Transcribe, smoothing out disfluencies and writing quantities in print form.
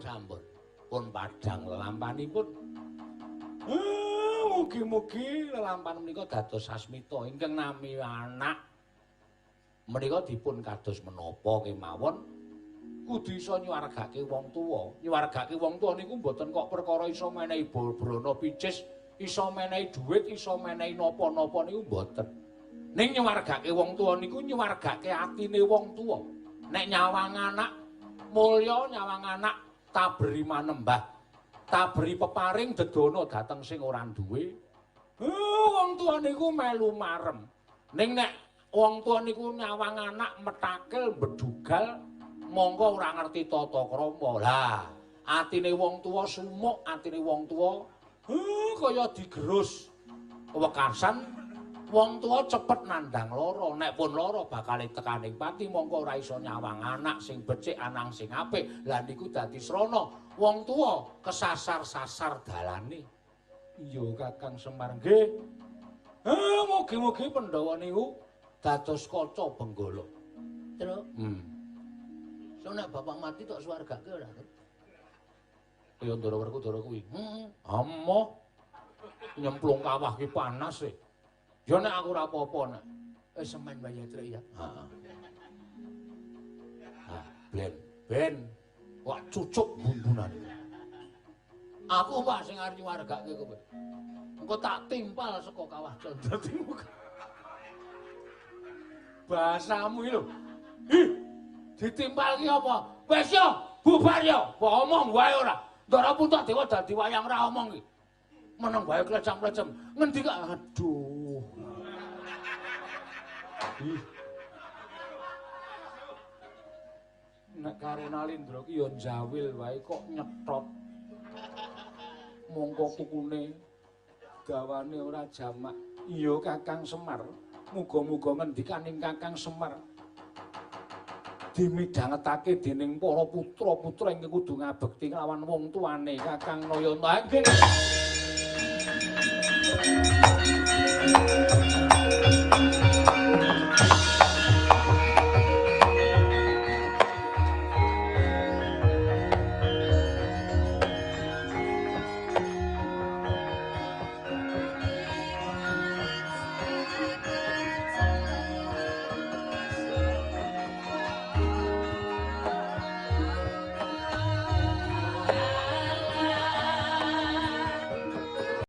Sampun. Pun padhang lelampanipun. Mugi-mugi lelampahan menika dados sasmita ingkang nami anak. Menika dipun kados menapa kemawon kudu iso nyuwargake wong tuwa. Nyuwargake wong tuwa niku mboten kok perkara iso menehi brana picis, iso menehi dhuwit, iso menehi napa-napa niku mboten. Ning nyuwargake wong tuwa niku nyuwargake atine wong tuwa. Nek nyawang anak mulya, nyawang anak tabri manembah, tabri peparing dedono dateng sing ora duwe. Wong tuwa niku melu marem. Ning nek wong tuwa niku nyawang anak metakil bedugal, monggo ora ngerti tata krama. Lah, atine wong tuwa sumuk, atine wong tuwa kaya digerus. Wekasan wong tuwa cepet nandang lara, nek pun lara bakal tekaning pati mongko ora iso nyawang anak sing becik, anak sing apik. Lah niku dadi srana wong tuwa kesasar-sasar dalane. Iya Kakang Semar nggih. Mugi-mugi Pandhawa niku dados kaca benggala. Terus? So nek bapak mati tok swargake ora. Kaya Ndara kuwi. Amoh. Nyemplung kawah ki panas e. Ya nek aku ora apa-apa nek semen bayi trek ya. Heeh. Ben. Wak cucuk bumbunan. Aku Pak sing arep nyuwargake kowe. Engko tak timpal saka kawah Candra Timur. Bahasamu iki lho. Ditimpal ki apa? Wis yo, bubar yo. Omong wae ora. Ndara Punta Dewa dadi wayang ora omong ki. Meneng wae klecam-klecem. Ngendi kok aduh. Nek karo Nalindra ki ya njawil wae kok nyetot. Mongko kukune gawane ora jamak. Iya Kakang Semar, muga-muga ngendikaning Kakang Semar dimidhangetake dening para putra-putra ingkang kudu ngabekti lawan wong tuane Kakang Nayana.